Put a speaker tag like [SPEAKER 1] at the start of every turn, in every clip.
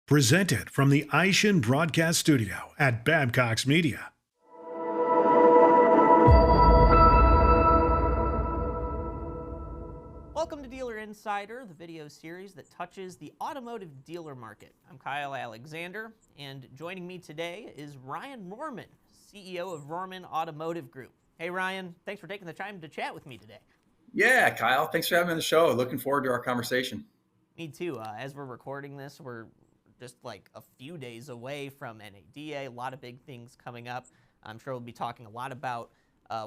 [SPEAKER 1] Presented from the Aishin Broadcast Studio at Babcock's Media.
[SPEAKER 2] Welcome to Dealer Insider, the video series that touches the automotive dealer market. I'm Kyle Alexander, and joining me today is Ryan Rohrman, CEO of Rohrman Automotive Group. Hey Ryan, thanks for taking the time to chat with me today.
[SPEAKER 3] Yeah, Kyle, thanks for having me on the show. Looking forward to our conversation.
[SPEAKER 2] Me too. As we're recording this, we're just like a few days away from NADA, a lot of big things coming up. I'm sure we'll be talking a lot about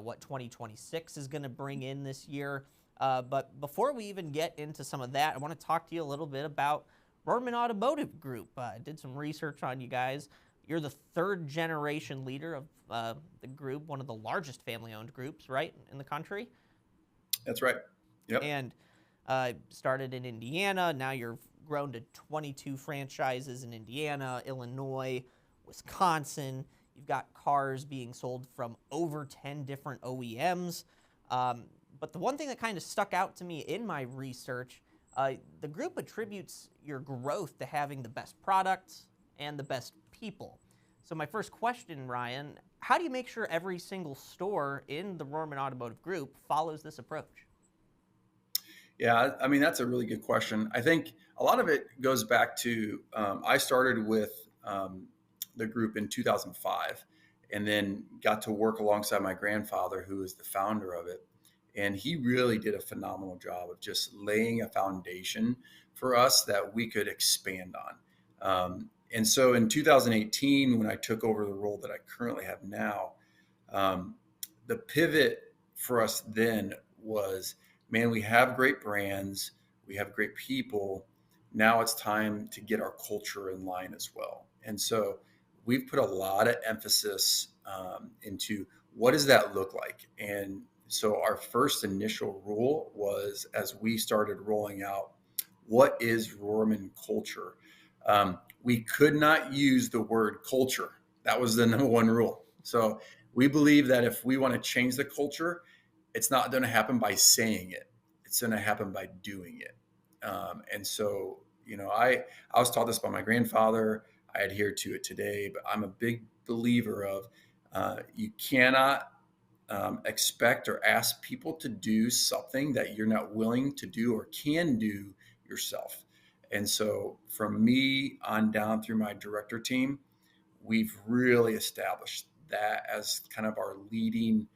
[SPEAKER 2] what 2026 is going to bring in this year. But before we even get into some of that, I want to talk to you a little bit about Rohrman Automotive Group. I did some research on you guys. You're the third generation leader of the group, one of the largest family-owned groups, right, in the country?
[SPEAKER 3] That's right. Yep.
[SPEAKER 2] And started in Indiana. Now you're grown to 22 franchises in Indiana, Illinois, Wisconsin. You've got cars being sold from over 10 different OEMs. But the one thing that kind of stuck out to me in my research, the group attributes your growth to having the best products and the best people. So my first question, Ryan, how do you make sure every single store in the Rohrman Automotive Group follows this approach?
[SPEAKER 3] Yeah, I mean, that's a really good question. I think a lot of it goes back to I started with the group in 2005 and then got to work alongside my grandfather, who is the founder of it. And he really did a phenomenal job of just laying a foundation for us that we could expand on. And so in 2018, when I took over the role that I currently have now, the pivot for us then was, man, we have great brands, we have great people. Now it's time to get our culture in line as well. And so we've put a lot of emphasis into what does that look like? And so our first initial rule was, as we started rolling out, what is Rohrman culture? We could not use the word culture. That was the number one rule. So we believe that if we want to change the culture, it's not going to happen by saying it. It's going to happen by doing it. And so, I was taught this by my grandfather. I adhere to it today, but I'm a big believer of you cannot expect or ask people to do something that you're not willing to do or can do yourself. And so from me on down through my director team, we've really established that as kind of our leading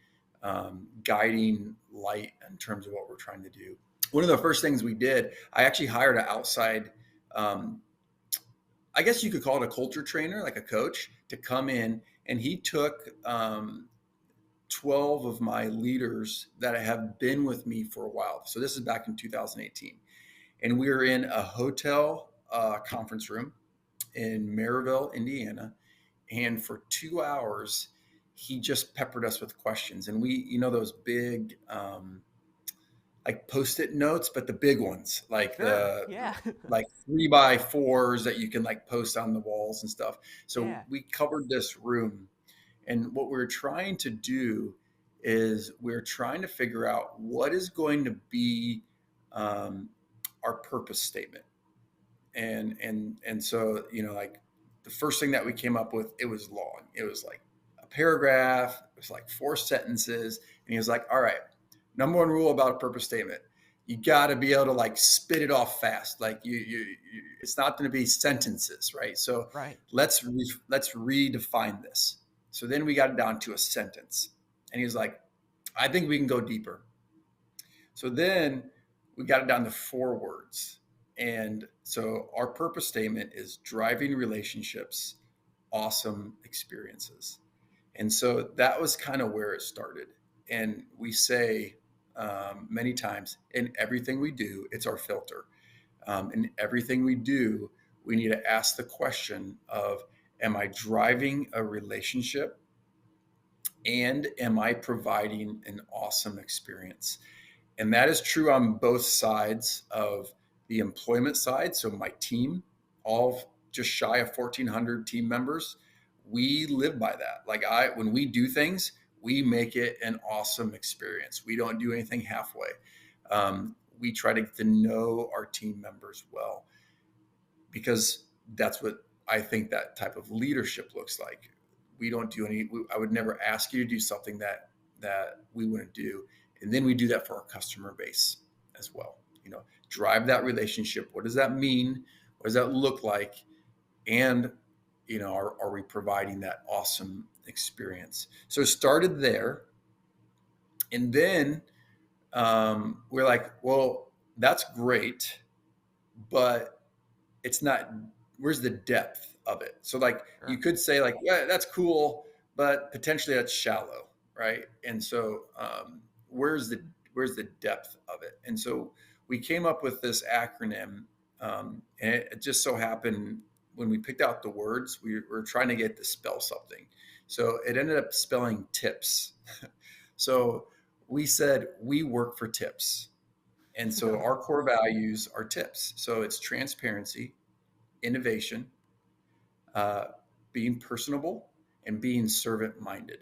[SPEAKER 3] guiding light in terms of what we're trying to do. One of the first things we did, I actually hired an outside, I guess you could call it a culture trainer, like a coach, to come in, and he took 12 of my leaders that have been with me for a while. So this is back in 2018. And we were in a hotel conference room in Maryville, Indiana. And for 2 hours, he just peppered us with questions. And we, those big, like Post-it notes, but the big ones, like like 3x4s that you can like post on the walls and stuff. So we covered this room. And what we're trying to do is we're trying to figure out what is going to be our purpose statement. And so, like the first thing that we came up with, it was long. It was like a paragraph. It was like 4 sentences. And he was like, all right, number one rule about a purpose statement, you got to be able to like spit it off fast. Like you it's not going to be sentences, right? So let's redefine this. So then we got it down to a sentence. And he was like, I think we can go deeper. So then we got it down to 4 words. And so our purpose statement is driving relationships, awesome experiences. And so that was kind of where it started. And we say many times, in everything we do, it's our filter. In everything we do, we need to ask the question of, am I driving a relationship? And am I providing an awesome experience? And that is true on both sides of the employment side. So my team, all just shy of 1,400 team members, we live by that. Like when we do things, we make it an awesome experience. We don't do anything halfway. We try to get to know our team members well, because that's what I think that type of leadership looks like. We don't do any. I would never ask you to do something that we wouldn't do, and then we do that for our customer base as well. Drive that relationship. What does that mean? What does that look like? And are we providing that awesome experience? So it started there, and then we're like, well, that's great, but it's not, where's the depth of it? So like you
[SPEAKER 2] Sure.
[SPEAKER 3] could say like, yeah, that's cool, but potentially that's shallow, right? And so where's the where's the depth of it? And so we came up with this acronym, and it just so happened when we picked out the words, we were trying to get to spell something. So it ended up spelling tips. So we said we work for tips. And so our core values are tips. So it's transparency, innovation, uh, being personable, and being servant minded.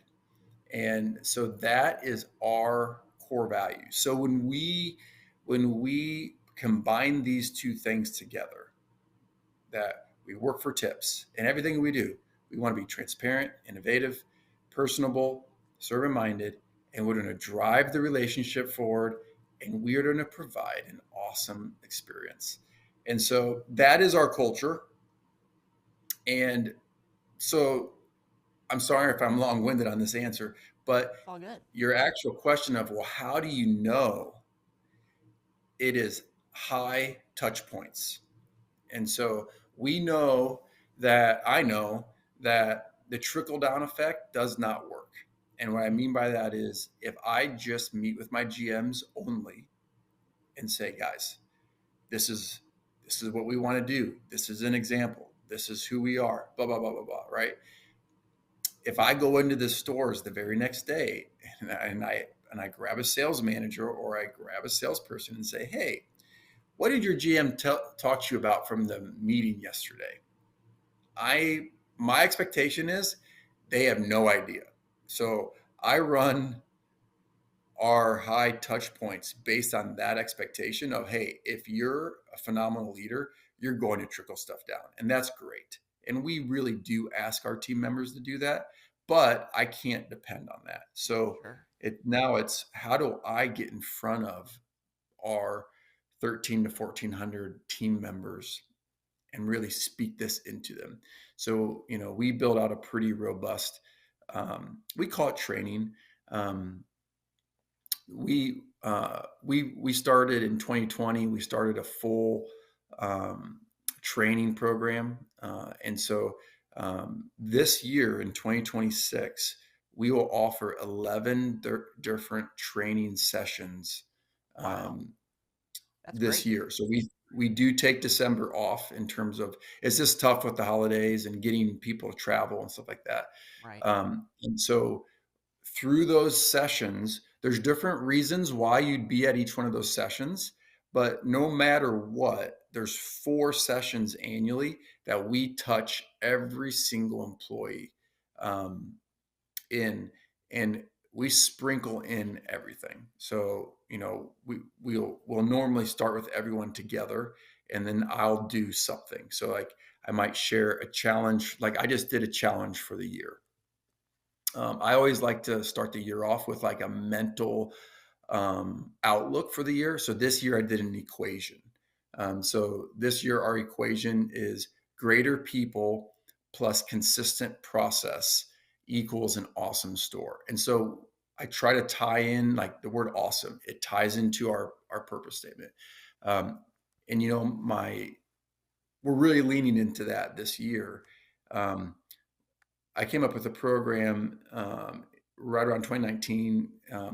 [SPEAKER 3] And so that is our core value. So when we combine these two things together, that we work for tips and everything we do, we want to be transparent, innovative, personable, servant minded, and we're going to drive the relationship forward, and we're going to provide an awesome experience. And so that is our culture. And so I'm sorry if I'm long winded on this answer, but
[SPEAKER 2] It's all good.
[SPEAKER 3] your actual question of, well, how do you know it is high touch points? And so I know that the trickle down effect does not work. And what I mean by that is if I just meet with my GMs only and say, guys, this is what we want to do. This is an example. This is who we are, blah, blah, blah, blah, blah, right? If I go into the stores the very next day and I grab a sales manager or I grab a salesperson and say, hey, what did your GM talk to you about from the meeting yesterday? My expectation is they have no idea. So I run our high touch points based on that expectation of, hey, if you're a phenomenal leader, you're going to trickle stuff down. And that's great. And we really do ask our team members to do that, but I can't depend on that. So
[SPEAKER 2] Sure.
[SPEAKER 3] it's how do I get in front of our 13 to 1400 team members and really speak this into them. So, we build out a pretty robust, we call it training. Um, we started in 2020. We started a full training program, and so this year in 2026, we will offer 11 different training sessions
[SPEAKER 2] Wow.
[SPEAKER 3] um,
[SPEAKER 2] That's
[SPEAKER 3] this
[SPEAKER 2] great.
[SPEAKER 3] year. So we do take December off in terms of it's just tough with the holidays and getting people to travel and stuff like that.
[SPEAKER 2] Right.
[SPEAKER 3] And so through those sessions, there's different reasons why you'd be at each one of those sessions, but no matter what, there's 4 sessions annually that we touch every single employee um, in, and we sprinkle in everything. So we'll normally start with everyone together, and then I'll do something. So like I might share a challenge, like I just did a challenge for the year. I always like to start the year off with like a mental outlook for the year. So this year I did an equation. So this year our equation is greater people plus consistent process equals an awesome store. And so I try to tie in like the word awesome. It ties into our purpose statement. Um, and we're really leaning into that this year. Um, I came up with a program right around 2019.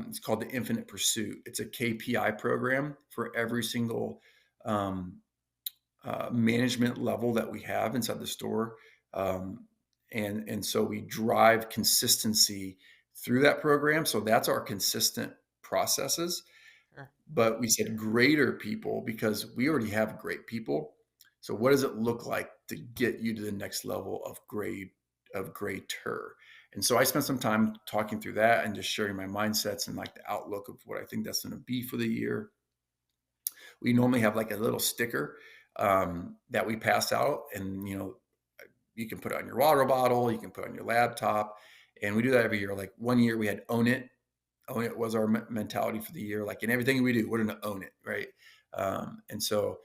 [SPEAKER 3] It's called the Infinite Pursuit. It's a KPI program for every single um, management level that we have inside the store. Um, and so we drive consistency through that program. So that's our consistent processes.
[SPEAKER 2] Sure.
[SPEAKER 3] But we said greater people because we already have great people. So what does it look like to get you to the next level of greater? And so I spent some time talking through that and just sharing my mindsets and like the outlook of what I think that's going to be for the year. We normally have like a little sticker that we pass out, and you can put it on your water bottle, you can put it on your laptop, and we do that every year. Like one year we had own it. Own it was our mentality for the year. Like in everything we do, we're going to own it, right? And so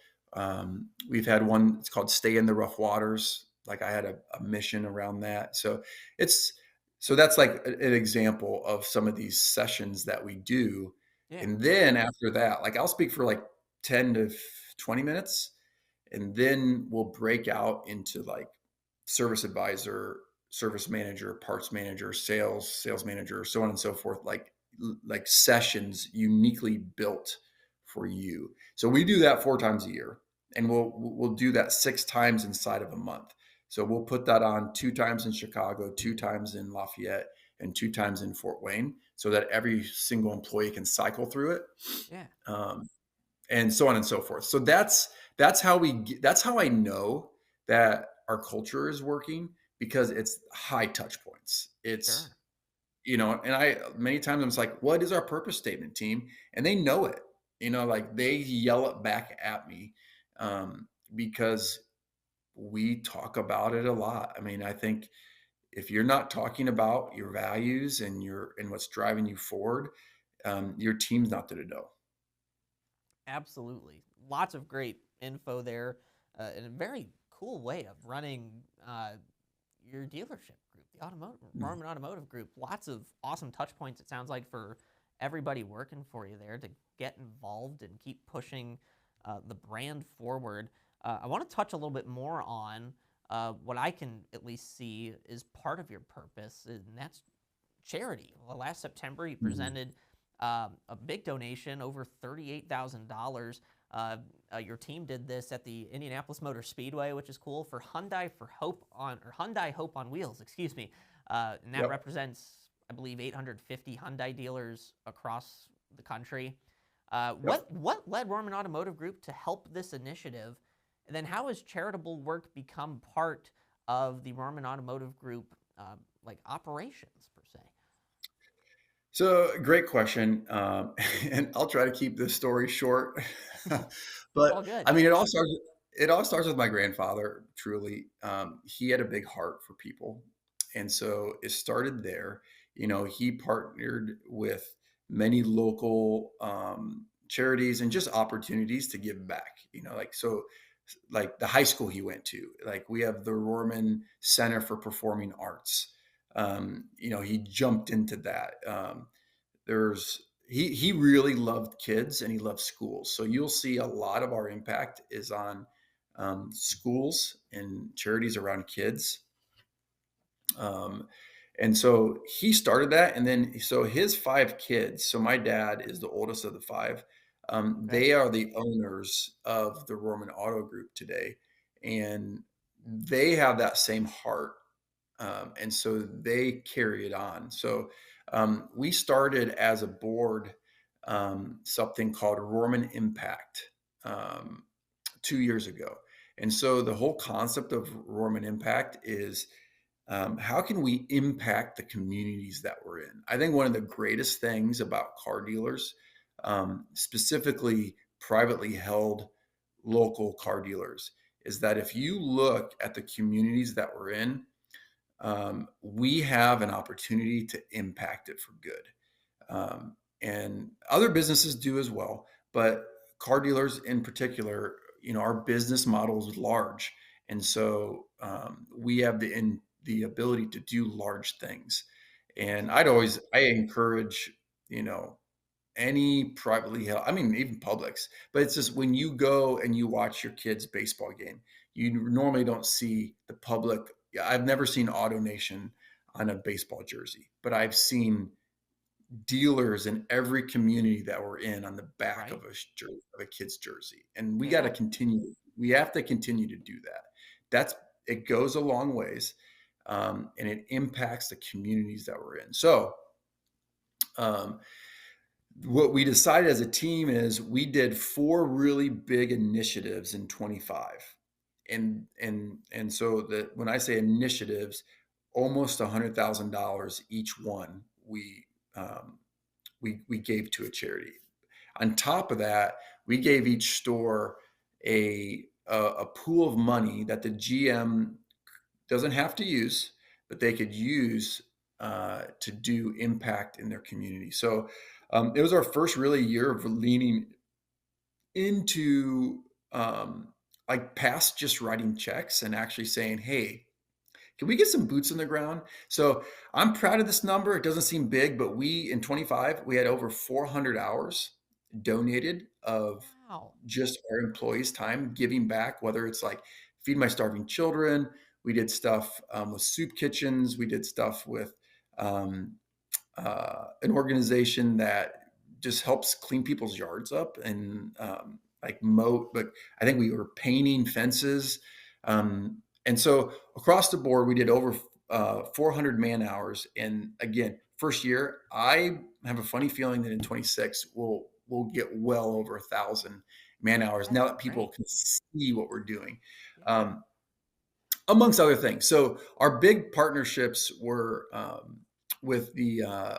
[SPEAKER 3] we've had one. It's called "Stay in the Rough Waters." Like I had a mission around that. It's so that's like an example of some of these sessions that we do.
[SPEAKER 2] Yeah.
[SPEAKER 3] And then after that, like I'll speak for like 10 to 20 minutes, and then we'll break out into like service advisor, service manager, parts manager, sales manager, so on and so forth, like sessions uniquely built for you. So we do that 4 times a year, and we'll do that 6 times inside of a month. So we'll put that on 2 times in Chicago, 2 times in Lafayette, and 2 times in Fort Wayne, so that every single employee can cycle through it.
[SPEAKER 2] Yeah.
[SPEAKER 3] Um, and so on and so forth. So that's how I know that our culture is working, because it's high touch points. It's
[SPEAKER 2] Sure.
[SPEAKER 3] and I many times I'm just like, what is our purpose statement, team? And they know it. Like they yell it back at me, because we talk about it a lot. I mean, I think if you're not talking about your values and what's driving you forward, your team's not going to know.
[SPEAKER 2] Absolutely. Lots of great info there, and a very cool way of running your dealership group, the
[SPEAKER 3] Mm.
[SPEAKER 2] Rohrman Automotive Group. Lots of awesome touch points, it sounds like, for everybody working for you there to get involved and keep pushing the brand forward. I want to touch a little bit more on what I can at least see is part of your purpose, and that's charity. Well, last September, you
[SPEAKER 3] Mhm.
[SPEAKER 2] presented a big donation, over $38,000. Your team did this at the Indianapolis Motor Speedway, which is cool, for Hyundai Hope on Wheels, excuse me. And that
[SPEAKER 3] Yep.
[SPEAKER 2] represents, I believe, 850 Hyundai dealers across the country.
[SPEAKER 3] Yep.
[SPEAKER 2] What led Rohrman Automotive Group to help this initiative? And then how has charitable work become part of the Rohrman Automotive Group like operations per se?
[SPEAKER 3] So great question, and I'll try to keep this story short.
[SPEAKER 2] All
[SPEAKER 3] But
[SPEAKER 2] good.
[SPEAKER 3] I mean, it all starts with my grandfather. Truly, he had a big heart for people, and so it started there. He partnered with many local charities and just opportunities to give back. Like so, like the high school he went to, like we have the Rohrman Center for Performing Arts. He jumped into that. There's he really loved kids and he loved schools. So you'll see a lot of our impact is on schools and charities around kids. Um, and so he started that, and then so his 5 kids. So my dad is the oldest of the 5.
[SPEAKER 2] Okay.
[SPEAKER 3] They are the owners of the Roman Auto Group today, and they have that same heart, and so they carry it on. So we started as a board something called Roman Impact um, 2 years ago, and so the whole concept of Roman Impact is how can we impact the communities that we're in? I think one of the greatest things about car dealers, specifically privately held local car dealers, is that if you look at the communities that we're in, we have an opportunity to impact it for good. And other businesses do as well, but car dealers in particular, our business model is large. And so we have the ability to do large things. And
[SPEAKER 2] Absolutely.
[SPEAKER 3] I encourage, any privately held, I mean, even Publix, but it's just when you go and you watch your kid's baseball game, you normally don't see the public. I've never seen AutoNation on a baseball jersey, but I've seen dealers in every community that we're in on the back
[SPEAKER 2] Right.
[SPEAKER 3] of a kid's jersey. And we got to
[SPEAKER 2] Yeah.
[SPEAKER 3] continue. We have to continue to do that. It goes a long ways, and it impacts the communities that we're in. So, um, what we decided as a team is we did 4 really big initiatives in 25. And so that when I say initiatives, almost $100,000 each one um, we gave to a charity. On top of that, we gave each store a a pool of money that the GM doesn't have to use, but they could use to do impact in their community. So it was our first really year of leaning into like past just writing checks and actually saying, hey, can we get some boots on the ground? So I'm proud of this number. It doesn't seem big, but we in 25, we had over 400 hours donated of
[SPEAKER 2] Wow.
[SPEAKER 3] just our employees' time giving back, whether it's like feed my starving children. We did stuff with soup kitchens. We did stuff with um, an organization that just helps clean people's yards up and like moat. But I think we were painting fences. And so across the board, we did over 400 man hours. And again, first year, I have a funny feeling that in 26 we'll get well over 1,000 man hours
[SPEAKER 2] That's
[SPEAKER 3] now that people
[SPEAKER 2] great.
[SPEAKER 3] can see what we're doing.
[SPEAKER 2] Yeah.
[SPEAKER 3] Um, Amongst other things. So our big partnerships were with the uh,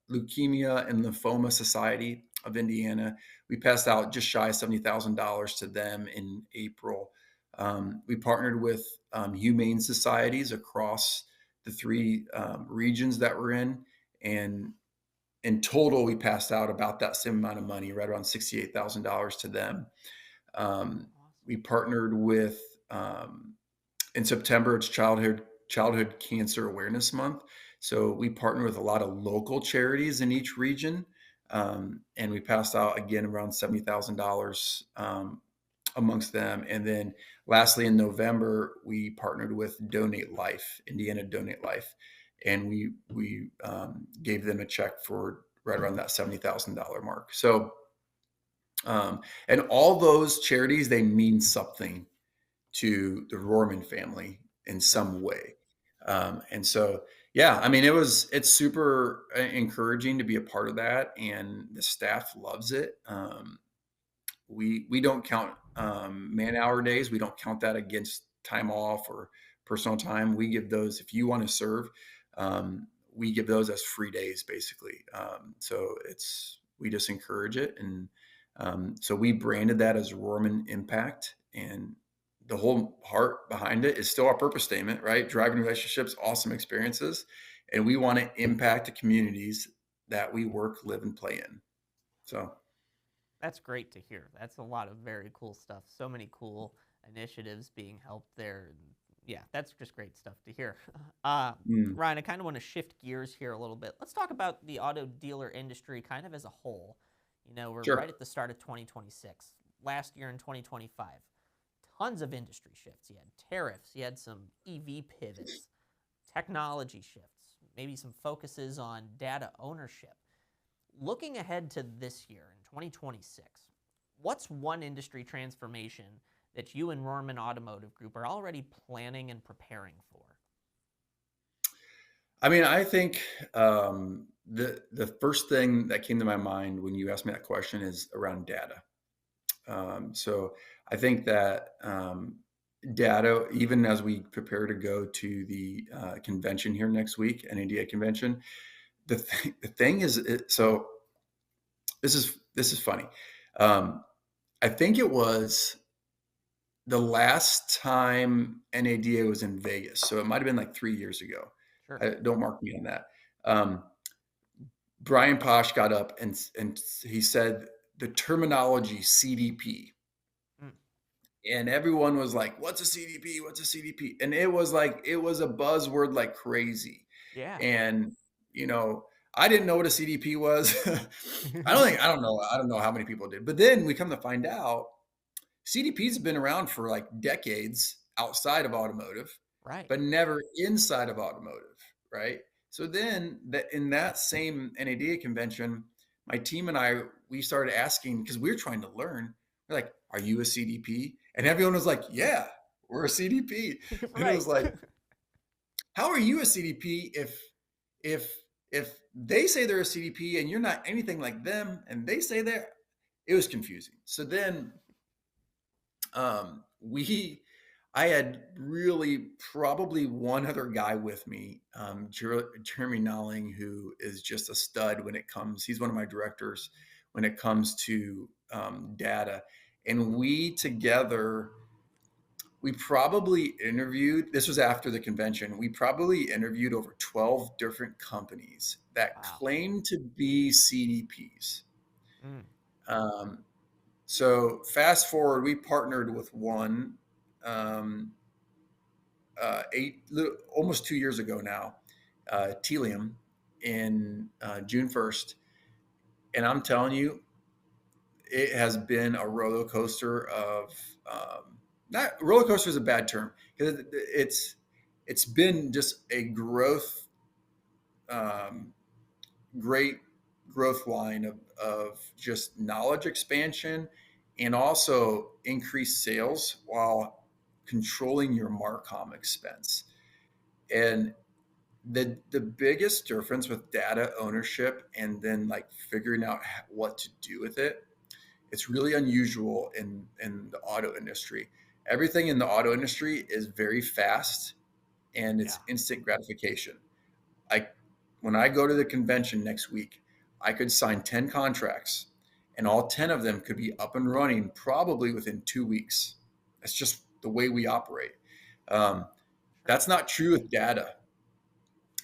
[SPEAKER 3] Leukemia and Lymphoma Society of Indiana. We passed out just shy of $70,000 to them in April. We partnered with humane societies across the three regions that we're in total, we passed out about that same amount of money, right around $68,000 to them.
[SPEAKER 2] Awesome.
[SPEAKER 3] We partnered with in September, it's Childhood Cancer Awareness Month. So we partner with a lot of local charities in each region, and we passed out again around $70,000 amongst them. And then lastly, in November, we partnered with Donate Life, Indiana Donate Life, and we gave them a check for right around that $70,000 mark. So and all those charities, they mean something to the Rohrman family in
[SPEAKER 2] Sure.
[SPEAKER 3] some way. And so, yeah, I mean, it's super encouraging to be a part of that, and the staff loves it. We don't count man hour days. We don't count that against time off or personal time. We give those if you want to serve. We give those as free days, basically. So we just encourage it, and so we branded that as Rohrman Impact, and the whole heart behind it is still our purpose statement, right? Driving relationships, awesome experiences, and we want to impact the communities that we work, live, and play in. So.
[SPEAKER 2] That's great to hear. That's a lot of very cool stuff. So many cool initiatives being helped there. And yeah, that's just great stuff to hear. Uh,
[SPEAKER 3] mm,
[SPEAKER 2] Ryan, I kind of want to shift gears here a little bit. Let's talk about the auto dealer industry kind of as a whole. You know, we're right
[SPEAKER 3] sure.
[SPEAKER 2] at the start of 2026. Last year in 2025, tons of industry shifts. You had tariffs, you had some EV pivots, technology shifts, maybe some focuses on data ownership. Looking ahead to this year in 2026, what's one industry transformation that you and Rohrman Automotive Group are already planning and preparing for?
[SPEAKER 3] I mean, I think the first thing that came to my mind when you asked me that question is around data. So I think that data, even as we prepare to go to the convention here next week, NADA convention, the thing is, so this is funny. Um, I think it was the last time NADA was in Vegas, so it might have been like 3 years ago.
[SPEAKER 2] Sure.
[SPEAKER 3] Don't mark me on that. Um, Brian Posh got up and he said the terminology CDP,
[SPEAKER 2] Mm,
[SPEAKER 3] and everyone was like, "What's a CDP? What's a CDP?" And it was a buzzword like crazy.
[SPEAKER 2] yeah.
[SPEAKER 3] And you know, I didn't know what a CDP was. I don't know how many people did. But then we come to find out CDP's been around for like decades outside of automotive,
[SPEAKER 2] Right.
[SPEAKER 3] but never inside of automotive, right? So then that in that same NADA convention, my team and I, we started asking because we were trying to learn. We're like, "Are you a CDP?" And everyone was like, "Yeah, we're a CDP." And it
[SPEAKER 2] Right.
[SPEAKER 3] was like, "How are you a CDP if if they say they're a CDP and you're not anything like them, and they say they're?" It was confusing. So then we I had really probably one other guy with me, Jeremy Nolling, who is just a stud when it comes. He's one of my directors when it comes to data, And we together, we probably interviewed, this was after the convention, we probably interviewed over 12 different companies that
[SPEAKER 2] Wow.
[SPEAKER 3] claim to be CDPs.
[SPEAKER 2] Mm.
[SPEAKER 3] Um, so fast forward, we partnered with one um, almost 2 years ago now, Telium, in June 1st. And I'm telling you, it has been a roller coaster of not roller coaster is a bad term because it's been just a um, great growth line of just knowledge expansion and also increased sales while controlling your marcom expense. And the biggest difference with data ownership and then like figuring out what to do with it, it's really unusual in the auto industry. Everything in the auto industry is very fast and
[SPEAKER 2] Yeah.
[SPEAKER 3] it's instant gratification. I When I go to the convention next week, I could sign 10 contracts and all 10 of them could be up and running probably within 2 weeks. That's just the way we operate. Um,
[SPEAKER 2] Sure.
[SPEAKER 3] that's not true with data.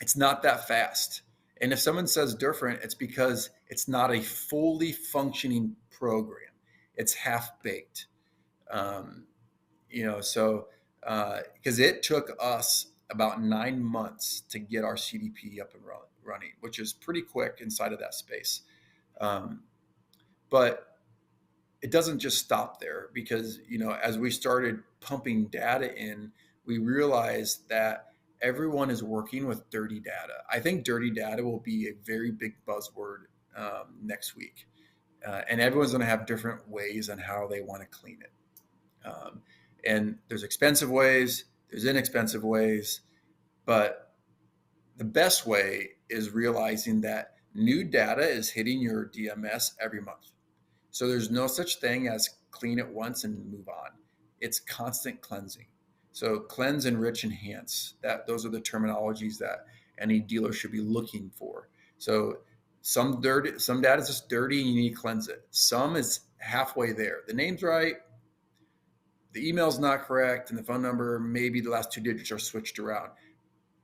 [SPEAKER 3] It's not that fast. And if someone says different, it's because it's not a fully functioning program. It's half baked. Um, so because it took us about 9 months to get our CDP up and running, which is pretty quick inside of that space. Um, but it doesn't just stop there because as we started pumping data in, we realized that everyone is working with dirty data. I think dirty data will be a very big buzzword next week, and everyone's going to have different ways on how they want to clean it. And there's expensive ways, there's inexpensive ways, but the best way is realizing that new data is hitting your DMS every month. So there's no such thing as clean it once and move on. It's constant cleansing. So cleanse, enrich, enhance. Those are the terminologies that any dealer should be looking for. So some data is just dirty and you need to cleanse it. Some is halfway there. The name's right, the email's not correct, and the phone number, maybe the last two digits are switched around.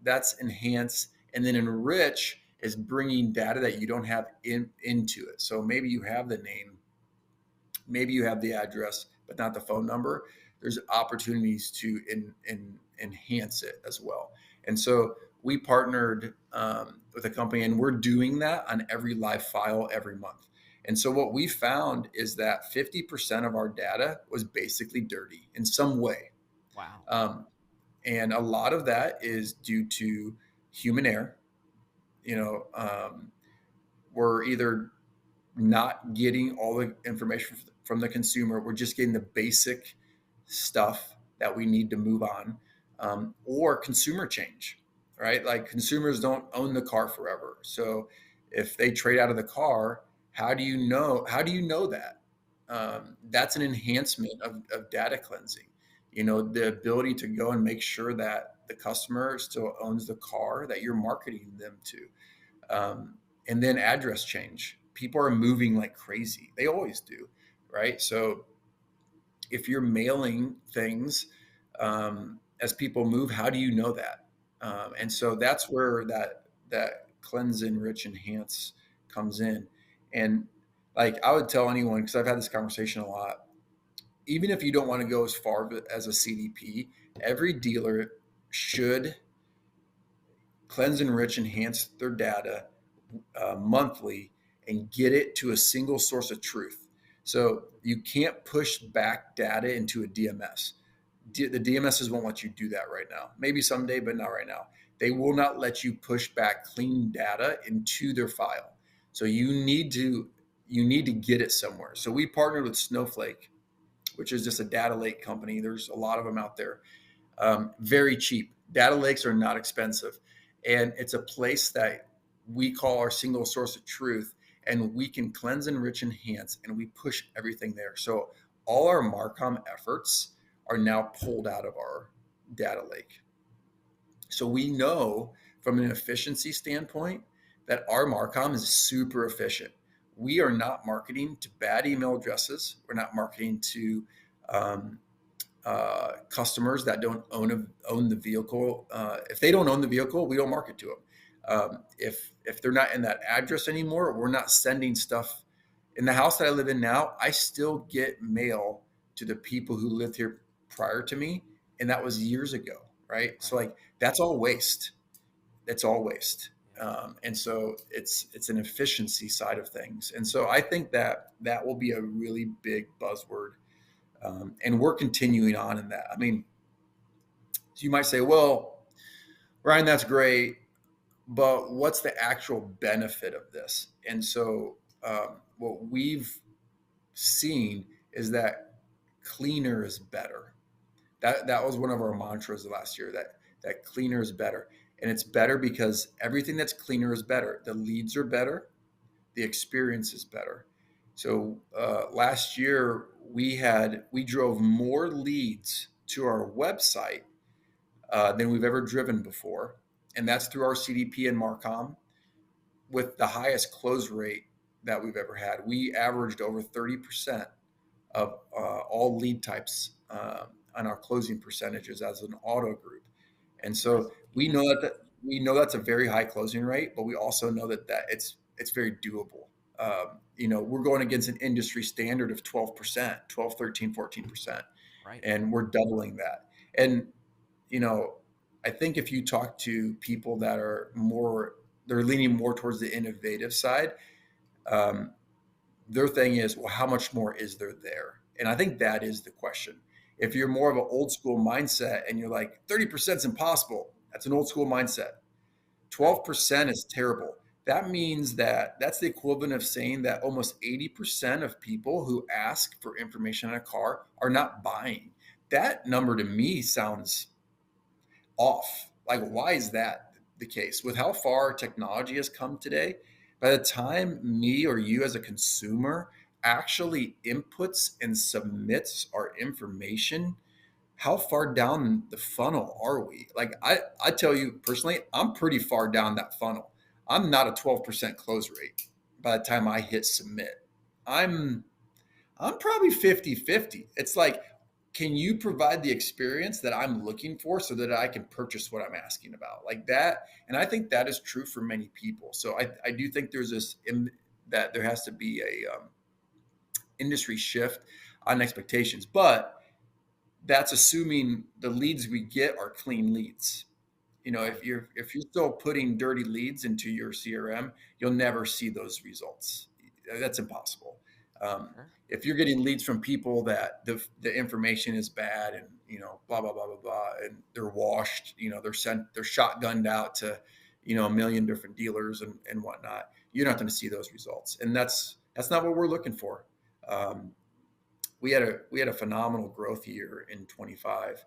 [SPEAKER 3] That's enhance. And then enrich is bringing data that you don't have into it. So maybe you have the name, maybe you have the address, but not the phone number. There's opportunities to enhance it as well. And so we partnered with a company, and we're doing that on every live file every month. And so what we found is that 50% of our data was basically dirty in some way.
[SPEAKER 2] Wow.
[SPEAKER 3] Um, and a lot of that is due to human error. We're either not getting all the information from the consumer. We're just getting the basic stuff that we need to move on, or consumer change, right? Like consumers don't own the car forever. So if they trade out of the car, how do you know? How do you know that? That's an enhancement of data cleansing. The ability to go and make sure that the customer still owns the car that you're marketing them to. And then address change. People are moving like crazy. They always do, right? So if you're mailing things as people move, how do you know that? And so that's where that cleanse, enrich, enhance comes in. And like I would tell anyone, because I've had this conversation a lot, even if you don't want to go as far as a CDP, every dealer should cleanse, enrich, enhance their data monthly and get it to a single source of truth. So you can't push back data into a DMS. The DMSs won't let you do that right now. Maybe someday, but not right now. They will not let you push back clean data into their file. So you need to get it somewhere. So we partnered with Snowflake, which is just a data lake company. There's a lot of them out there. Very cheap. Data lakes are not expensive. And it's a place that we call our single source of truth. And we can cleanse, enrich, enhance, and we push everything there. So all our Marcom efforts are now pulled out of our data lake. So we know from an efficiency standpoint that our Marcom is super efficient. we are not marketing to bad email addresses. We're not marketing to um, customers that don't own the vehicle. If they don't own the vehicle, we don't market to them. If they're not in that address anymore, we're not sending stuff. In the house that I live in now, I still get mail to the people who lived here prior to me, and that was years ago, right? So
[SPEAKER 2] Right.
[SPEAKER 3] like that's all waste. It's all waste.
[SPEAKER 2] Yeah.
[SPEAKER 3] And so it's an efficiency side of things. And so I think that that will be a really big buzzword, and we're continuing on in that. I mean, so you might say, well, Ryan, that's great, but what's the actual benefit of this? And so what we've seen is that cleaner is better. That was one of our mantras last year. That cleaner is better, and it's better because everything that's cleaner is better. The leads are better, the experience is better. So last year we drove more leads to our website than we've ever driven before, and that's through our CDP and Marcom with the highest close rate that we've ever had. We averaged over 30% of all lead types on our closing percentages as an auto group, and so
[SPEAKER 2] Impressive.
[SPEAKER 3] we
[SPEAKER 2] Yeah.
[SPEAKER 3] know we know that's a very high closing rate, but we also know that it's very doable. We're going against an industry standard of 12%, 12, 13, 14%,
[SPEAKER 2] Right.
[SPEAKER 3] and we're doubling that. And you know, I think if you talk to people that are more, they're leaning more towards the innovative side. Um, their thing is, well, how much more is there there? And I think that is the question. If you're more of an old school mindset and you're like 30% is impossible, that's an old school mindset.
[SPEAKER 2] Right.
[SPEAKER 3] 12% is terrible. That means that that's the equivalent of saying that almost 80% of people who ask for information on a car are not buying. That number to me sounds off. Like, why is that the case? With how far technology has come today, by the time me or you as a consumer actually inputs and submits our information, how far down the funnel are we? Like, I tell you personally, I'm pretty far down that funnel. I'm not a 12% close rate by the time I hit submit. I'm I'm probably 50-50. It's like, can you provide the experience that I'm looking for so that I can purchase what I'm asking about? Like that. And I think that is true for many people. So I do think there's that there has to be a industry shift on expectations, but that's assuming the leads we get are clean leads.
[SPEAKER 2] Right.
[SPEAKER 3] If you're still putting dirty leads into your CRM, you'll never see those results. That's impossible.
[SPEAKER 2] Sure.
[SPEAKER 3] If you're getting leads from people that the information is bad and blah blah blah blah blah, and they're washed, they're shotgunned out to a million different dealers and whatnot, you're not going to see those results, and that's not what we're looking for. Um, we had a phenomenal growth year in 25.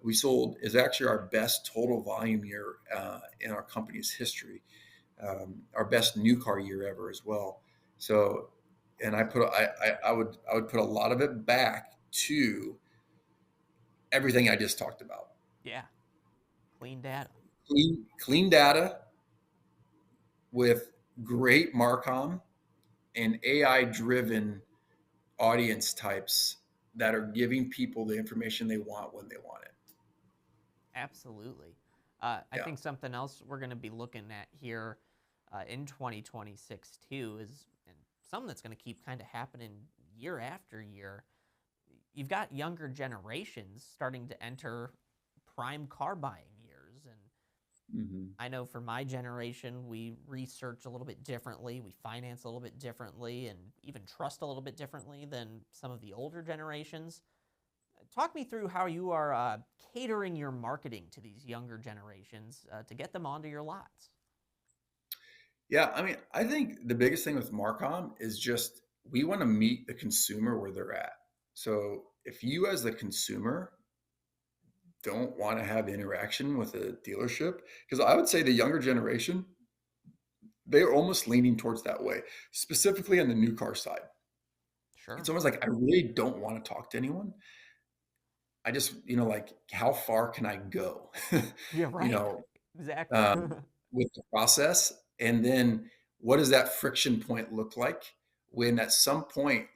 [SPEAKER 3] We sold is actually our best total volume year in our company's history, our best new car year ever as well. So, and I would put a lot of it back to everything I just talked about.
[SPEAKER 2] Yeah. Clean data.
[SPEAKER 3] Clean data with great Marcom and AI driven audience types that are giving people the information they want when they want it.
[SPEAKER 2] Absolutely. I
[SPEAKER 3] Yeah.
[SPEAKER 2] think something else we're going to be looking at here in 2026 too is, and something that's going to keep kind of happening year after year. You've got younger generations starting to enter prime car buying years, and
[SPEAKER 3] Mm-hmm.
[SPEAKER 2] I know for my generation, we research a little bit differently, we finance a little bit differently, and even trust a little bit differently than some of the older generations. Talk me through how you are catering your marketing to these younger generations to get them onto your lots.
[SPEAKER 3] Yeah, I mean, I think the biggest thing with Marcom is just we want to meet the consumer where they're at. So if you as the consumer don't want to have interaction with a dealership, because I would say the younger generation, they're almost leaning towards that way, specifically on the new car side. It's
[SPEAKER 2] Sure.
[SPEAKER 3] almost like I really don't want to talk to anyone. I just, like, how far can I go?
[SPEAKER 2] Yeah,
[SPEAKER 3] you
[SPEAKER 2] right.
[SPEAKER 3] know,
[SPEAKER 2] Exactly.
[SPEAKER 3] um, with the process, and then what does that friction point look like? when at some point,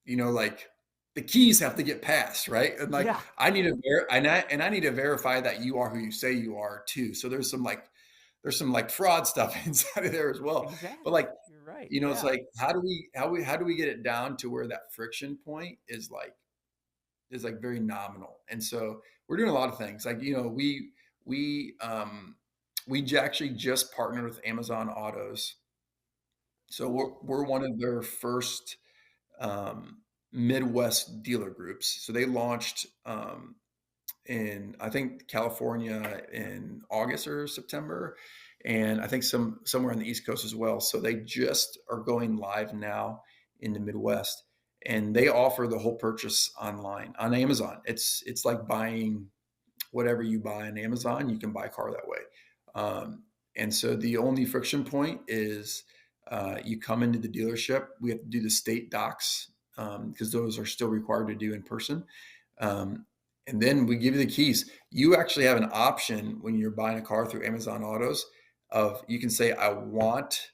[SPEAKER 3] like the keys have to get passed, right? And like
[SPEAKER 2] Yeah,
[SPEAKER 3] I need to I need to verify that you are who you say you are too. So there's some like fraud stuff inside of there as well. But like,
[SPEAKER 2] exactly. You're right.
[SPEAKER 3] it's
[SPEAKER 2] Yeah.
[SPEAKER 3] like how do we get it down to where that friction point is like very nominal. And so we're doing a lot of things. Like, we actually just partnered with Amazon Autos. So
[SPEAKER 2] Cool.
[SPEAKER 3] we're one of their first um, Midwest dealer groups. So they launched in, I think, California in August or September, and I think somewhere on the East Coast as well. So they just are going live now in the Midwest, and they offer the whole purchase online on Amazon. It's like buying whatever you buy on Amazon, you can buy a car that way. And so the only friction point is you come into the dealership. We have to do the state docs because those are still required to do in person. Um, and then we give you the keys. You actually have an option when you're buying a car through Amazon Autos of you can say, I want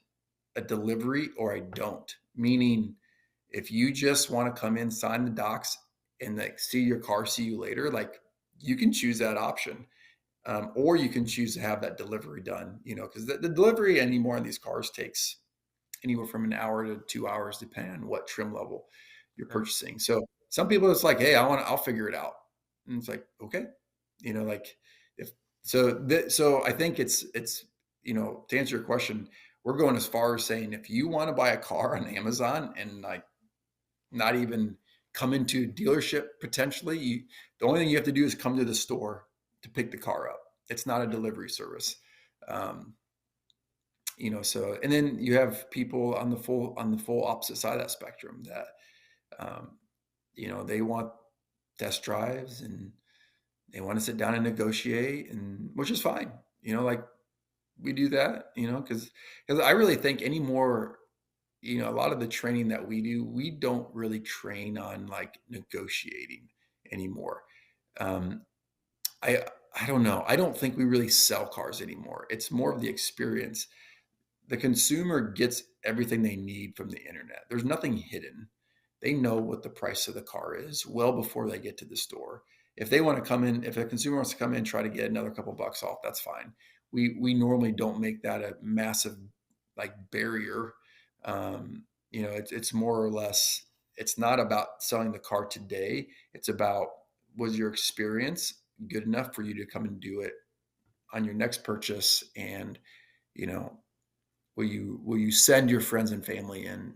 [SPEAKER 3] a delivery or I don't. Meaning, if you just want to come in, sign the docs, and like see your car, see you later, like you can choose that option. Or you can choose to have that delivery done, because the delivery anymore on these cars takes anywhere from an hour to 2 hours, depending on what trim level you're
[SPEAKER 2] Sure.
[SPEAKER 3] purchasing. So some people, it's like, hey, I'll figure it out. And it's like, okay, like if, so I think it's, to answer your question, we're going as far as saying, if you want to buy a car on Amazon and like not even come into a dealership potentially, the only thing you have to do is come to the store to pick the car up. It's not a delivery service. Um, so, and then you have people on the full opposite side of that spectrum that um, they want test drives and they want to sit down and negotiate, and which is fine. Like we do that, because I really think anymore, a lot of the training that we do, we don't really train on like negotiating anymore. Um, I I don't know. I don't think we really sell cars anymore. It's more of the experience. The consumer gets everything they need from the internet. There's nothing hidden. They know what the price of the car is well before they get to the store. If they want to come in, if a consumer wants to come in and try to get another couple bucks off, that's fine. We normally don't make that a massive like barrier. It's more or less, it's not about selling the car today. It's about, was your experience good enough for you to come and do it on your next purchase? And you know will you send your friends and family in,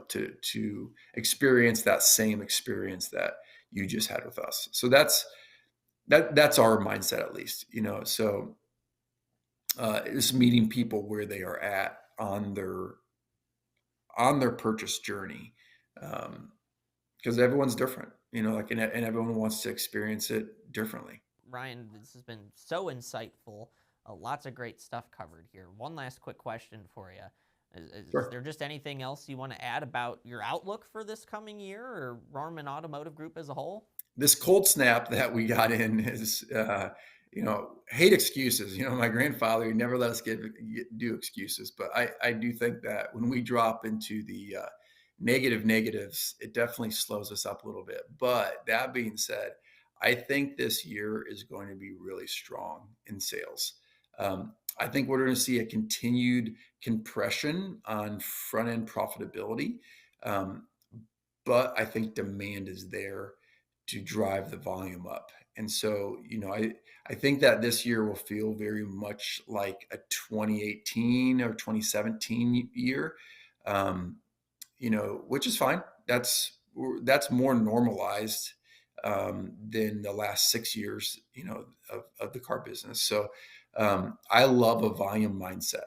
[SPEAKER 3] to experience that same experience that you just had with us? So that's our mindset, at least. So it's meeting people where they are at on their purchase journey, because everyone's different, like, and everyone wants to experience it differently.
[SPEAKER 2] Ryan, this has been so insightful. Lots of great stuff covered here. One last quick question for you. Is
[SPEAKER 3] Sure.
[SPEAKER 2] there just anything else you want to add about your outlook for this coming year or Rohrman Automotive Group as a whole?
[SPEAKER 3] This cold snap that we got in is, hate excuses. My grandfather, he never let us do excuses, but I do think that when we drop into the negatives, it definitely slows us up a little bit. But that being said, I think this year is going to be really strong in sales. I think we're going to see a continued compression on front end profitability. Um, but I think demand is there to drive the volume up. And so, I think that this year will feel very much like a 2018 or 2017 year, um, which is fine. That's more normalized than the last 6 years, of the car business. So I love a volume mindset.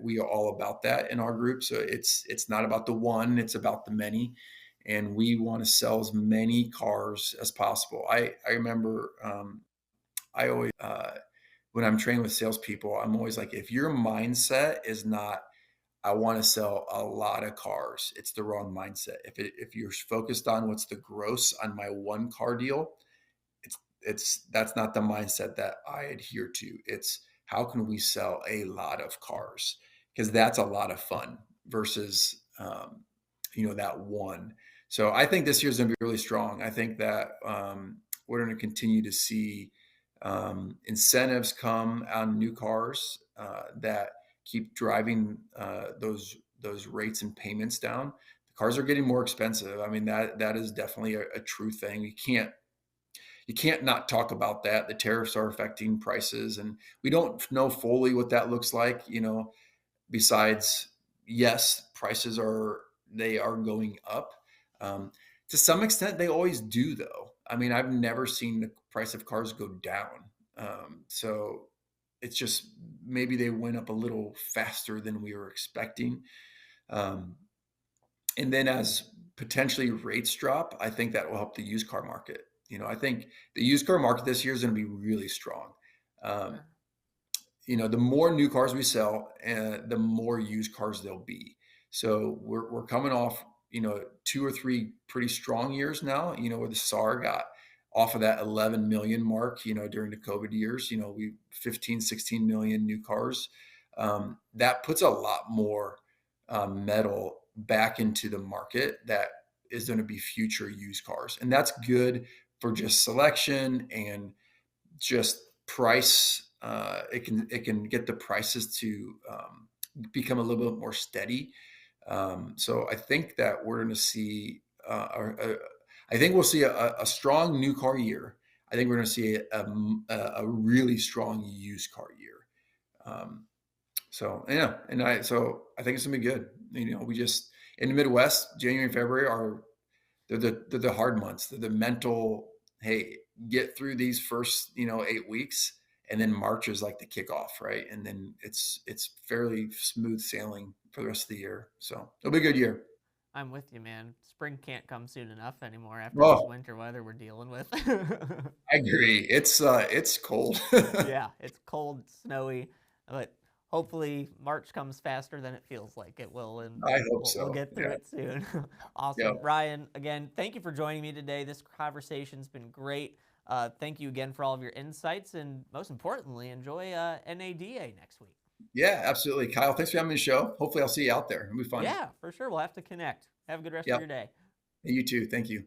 [SPEAKER 3] We are all about that in our group. So it's not about the one, it's about the many, and we want to sell as many cars as possible. I remember I always when I'm training with salespeople, I'm always like, if your mindset is not, I want to sell a lot of cars, it's the wrong mindset. If you're focused on what's the gross on my one car deal, that's not the mindset that I adhere to. It's, how can we sell a lot of cars? Because that's a lot of fun versus that one. So I think this year's going to be really strong. I think that we're going to continue to see incentives come on new cars that keep driving those rates and payments down. The cars are getting more expensive. I mean, that is definitely a true thing. You can't not talk about that. The tariffs are affecting prices, and we don't know fully what that looks like. Besides, yes, prices are going up. Um, to some extent, they always do, though. I mean, I've never seen the price of cars go down. So it's just maybe they went up a little faster than we were expecting. Um, and then as potentially rates drop, I think that will help the used car market. I think the used car market this year is going to be really strong. Um,
[SPEAKER 2] Sure.
[SPEAKER 3] the more new cars we sell, the more used cars there'll be. So we're coming off, 2 or 3 pretty strong years now, where the SAR got off of that 11 million mark, during the COVID years, we 15, 16 million new cars. That puts a lot more metal back into the market that is going to be future used cars. And that's good for just selection and just price. It can get the prices to become a little bit more steady. So I think that we're going to see. I think we'll see a strong new car year. I think we're going to see a really strong used car year. Um, so yeah, I think it's gonna be good. We just in the Midwest, January and February are they're the hard months. They're the mental. Hey, get through these first 8 weeks, and then March is like the kickoff, right? And then it's fairly smooth sailing for the rest of the year. So it'll be a good year.
[SPEAKER 2] I'm with you, man. Spring can't come soon enough anymore after this
[SPEAKER 3] Oh,
[SPEAKER 2] winter weather we're dealing with.
[SPEAKER 3] I agree. It's cold. I
[SPEAKER 2] Yeah, it's cold, snowy, but hopefully March comes faster than it feels like it will, and
[SPEAKER 3] hope
[SPEAKER 2] we'll
[SPEAKER 3] so.
[SPEAKER 2] get through
[SPEAKER 3] Yeah.
[SPEAKER 2] it soon.
[SPEAKER 3] Yeah.
[SPEAKER 2] Awesome. Ryan, again, thank you for joining me today. This conversation's been great. Thank you again for all of your insights, and most importantly, enjoy NADA next week.
[SPEAKER 3] Yeah, absolutely. Kyle, thanks for having me on the show. Hopefully I'll see you out there. It'll be fun.
[SPEAKER 2] Yeah, for sure. We'll have to connect. Have a good rest of
[SPEAKER 3] Yep.
[SPEAKER 2] your day.
[SPEAKER 3] You too. Thank you.